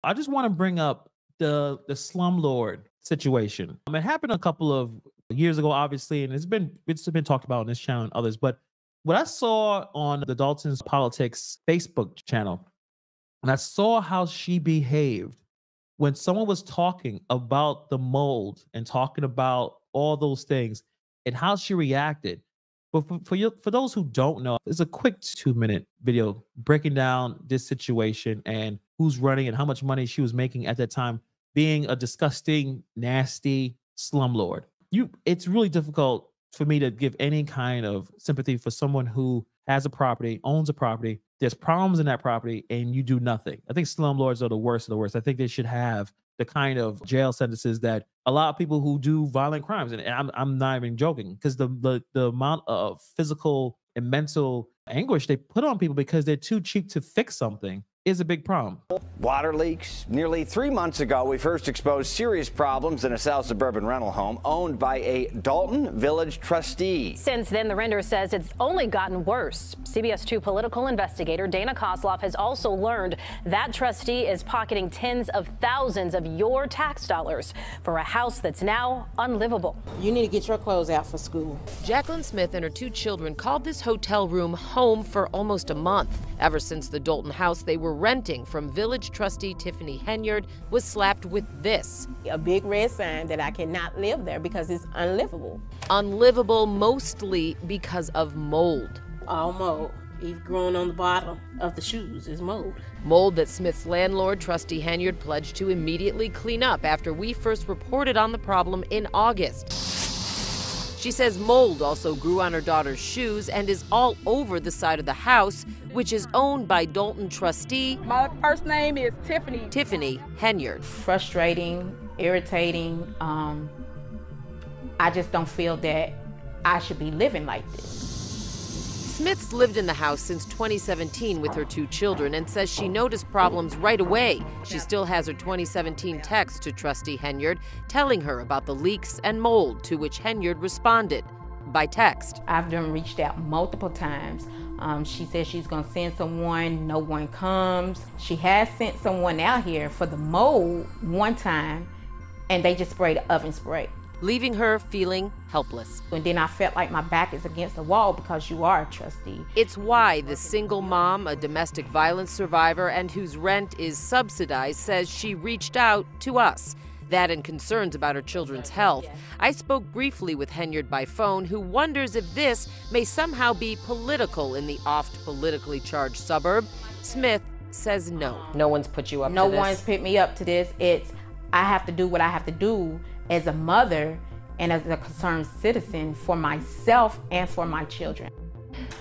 I just want to bring up the slumlord situation. It happened a couple of years ago, obviously, and it's been talked about on this channel and others. But what I saw on the Dalton's Politics Facebook channel, and I saw how she behaved when someone was talking about the mold and talking about all those things and how she reacted. But for those who don't know, it's a quick 2-minute video breaking down this situation and who's running and how much money she was making at that time, being a disgusting, nasty slumlord. It's really difficult for me to give any kind of sympathy for someone who has a property, owns a property, there's problems in that property, and you do nothing. I think slumlords are the worst of the worst. I think they should have the kind of jail sentences that a lot of people who do violent crimes, and I'm not even joking, because the amount of physical and mental anguish they put on people because they're too cheap to fix something is a big problem. Water leaks. Nearly 3 months ago, we first exposed serious problems in a South suburban rental home owned by a Dalton Village trustee. Since then, the renter says it's only gotten worse. CBS 2 political investigator Dana Kozloff has also learned that trustee is pocketing tens of thousands of your tax dollars for a house that's now unlivable. You need to get your clothes out for school. Jacqueline Smith and her 2 children called this hotel room home for almost a month. Ever since the Dalton house they were renting from village trustee Tiffany Henyard was slapped with this. A big red sign that I cannot live there because it's unlivable. Unlivable mostly because of mold. All mold. Even growing on the bottom of the shoes is mold. Mold that Smith's landlord, trustee Henyard, pledged to immediately clean up after we first reported on the problem in August. She says mold also grew on her daughter's shoes and is all over the side of the house, which is owned by Dalton trustee. My first name is Tiffany. Tiffany Henyard. Frustrating, irritating. I just don't feel that I should be living like this. Smith's lived in the house since 2017 with her 2 children and says she noticed problems right away. She still has her 2017 text to trustee Henyard telling her about the leaks and mold, to which Henyard responded by text. I've done reached out multiple times. She says she's gonna send someone, no one comes. She has sent someone out here for the mold one time and they just sprayed the oven spray, leaving her feeling helpless. And then I felt like my back is against the wall because you are a trustee. It's why the single mom, a domestic violence survivor and whose rent is subsidized, says she reached out to us. That and concerns about her children's health. I spoke briefly with Henyard by phone, who wonders if this may somehow be political in the oft politically charged suburb. Smith says no. No one's put you up to this? No one's put me up to this. I have to do what I have to do as a mother and as a concerned citizen for myself and for my children.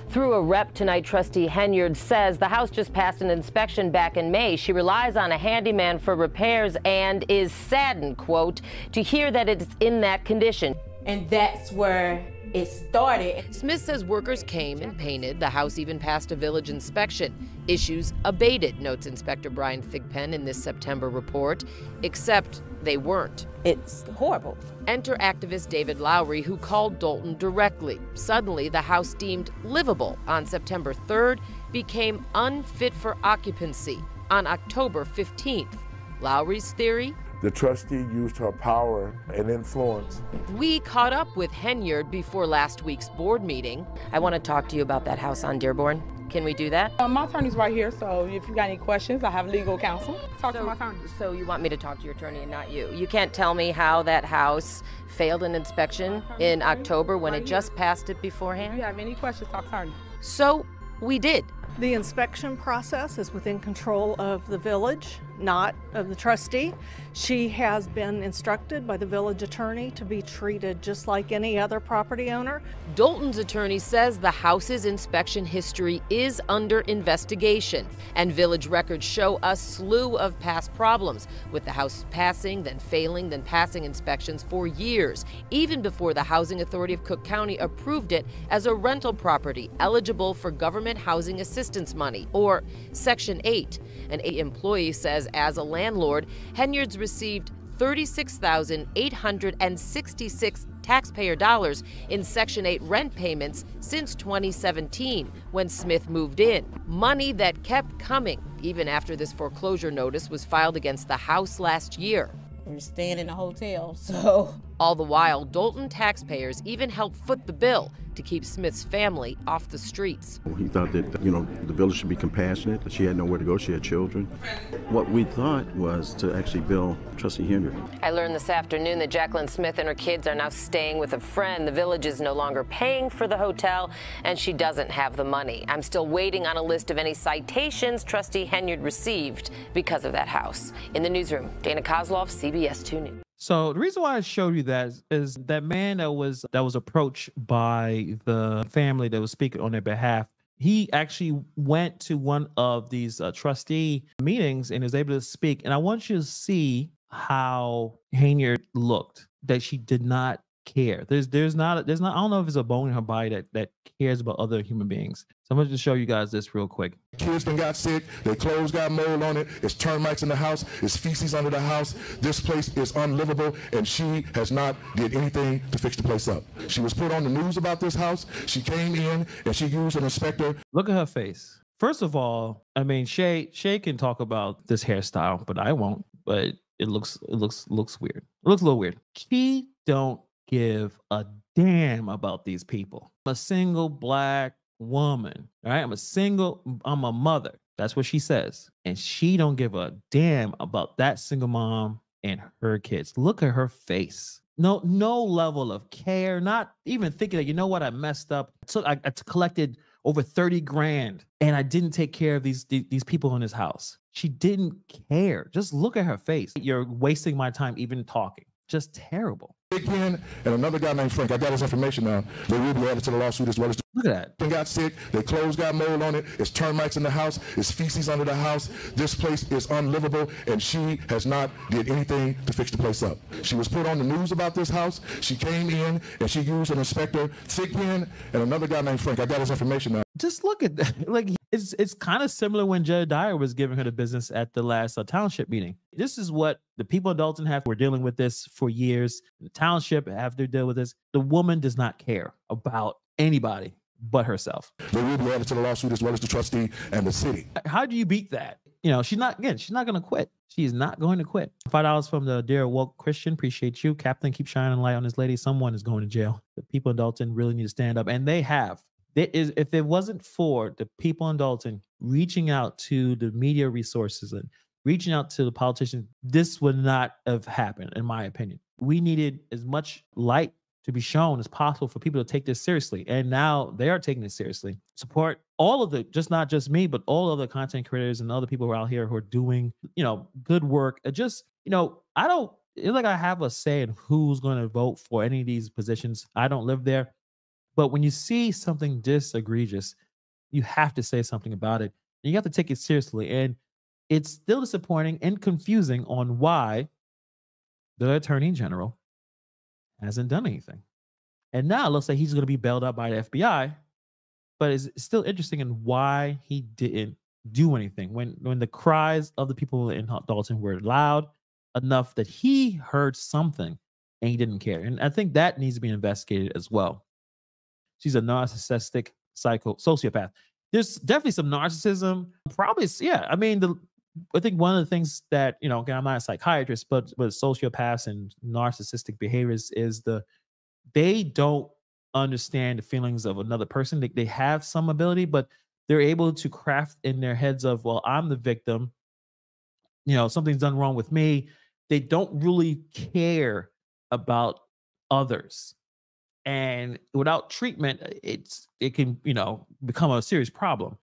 Through a rep tonight, trustee Henyard says the house just passed an inspection back in May. She relies on a handyman for repairs and is saddened, quote, to hear that it's in that condition. And that's where it started. Smith says workers came and painted. The house even passed a village inspection. Issues abated, notes Inspector Brian Thigpen in this September report, except they weren't. It's horrible. Enter activist David Lowry, who called Dalton directly. Suddenly, the house deemed livable on September 3rd became unfit for occupancy on October 15th. Lowry's theory? The trustee used her power and influence. We caught up with Henyard before last week's board meeting. I want to talk to you about that house on Dearborn. Can we do that? My attorney's right here, so if you got any questions, I have legal counsel. Talk to my attorney. So you want me to talk to your attorney and not you? You can't tell me how that house failed an inspection in October when it just passed it beforehand? If you have any questions, talk to attorney. So we did. The inspection process is within control of the village, not of the trustee. She has been instructed by the village attorney to be treated just like any other property owner. Dalton's attorney says the house's inspection history is under investigation, and village records show a slew of past problems, with the house passing, then failing, then passing inspections for years, even before the Housing Authority of Cook County approved it as a rental property eligible for government housing assistance money, or Section 8. An employee says as a landlord, Henyard's received $36,866 taxpayer dollars in Section 8 rent payments since 2017, when Smith moved in. Money that kept coming even after this foreclosure notice was filed against the house last year. We're staying in a hotel, so. All the while, Dolton taxpayers even helped foot the bill to keep Smith's family off the streets. He thought that, the village should be compassionate, that she had nowhere to go, she had children. What we thought was to actually bill Trustee Henyard. I learned this afternoon that Jacqueline Smith and her kids are now staying with a friend. The village is no longer paying for the hotel, and she doesn't have the money. I'm still waiting on a list of any citations Trustee Henyard received because of that house. In the newsroom, Dana Kozlov, CBS 2 News. So the reason why I showed you that is that man that was approached by the family that was speaking on their behalf. He actually went to one of these trustee meetings and was able to speak. And I want you to see how Henyard looked. That she did not care. There's not. I don't know if it's a bone in her body that cares about other human beings. So I'm going to just show you guys this real quick. Kids done got sick. Their clothes got mold on it. It's termites in the house. It's feces under the house. This place is unlivable, and she has not did anything to fix the place up. She was put on the news about this house. She came in and she used an inspector. Look at her face. First of all, I mean, Shay can talk about this hairstyle, but I won't. But it looks weird. It looks a little weird. She don't give a damn about these people. I'm a single black woman, all right? I'm a mother. That's what she says. And she don't give a damn about that single mom and her kids. Look at her face. No level of care, not even thinking that, you know what, I messed up. So I collected over 30 grand and I didn't take care of these people in this house. She didn't care. Just look at her face. You're wasting my time even talking. Just terrible. Quicken and another guy named Frank. I got his information now. They will be added to the lawsuit as well as. Look at that. They got sick. Their clothes got mold on it. It's termites in the house. It's feces under the house. This place is unlivable, and she has not did anything to fix the place up. She was put on the news about this house. She came in and she used an inspector, Quicken, and another guy named Frank. I got his information now. Just look at that. Like it's kind of similar when Judge Dyer was giving her the business at the last township meeting. This is what the people in Dalton have. We're dealing with this for years. The township have to deal with this. The woman does not care about anybody but herself. They will be added to the lawsuit as well as the trustee and the city. How do you beat that? She's not going to quit. She is not going to quit. $5 from the Dear Woke Christian. Appreciate you. Captain, keep shining light on this lady. Someone is going to jail. The people in Dalton really need to stand up, and they have. If it wasn't for the people in Dalton reaching out to the media resources and reaching out to the politicians, this would not have happened, in my opinion. We needed as much light to be shown as possible for people to take this seriously. And now they are taking it seriously. Support all of not just me, but all other content creators and other people who are out here who are doing, good work. I don't feel like I have a say in who's going to vote for any of these positions. I don't live there. But when you see something this egregious, you have to say something about it. And you have to take it seriously. And it's still disappointing and confusing on why the Attorney General hasn't done anything. And now it looks like he's going to be bailed out by the FBI. But it's still interesting in why he didn't do anything. When the cries of the people in Dalton were loud enough that he heard something and he didn't care. And I think that needs to be investigated as well. She's a narcissistic sociopath. There's definitely some narcissism. Probably, yeah. I mean, I think one of the things that, again, I'm not a psychiatrist, but with sociopaths and narcissistic behaviors is they don't understand the feelings of another person. They have some ability, but they're able to craft in their heads of, well, I'm the victim. Something's done wrong with me. They don't really care about others. And without treatment, it can, become a serious problem.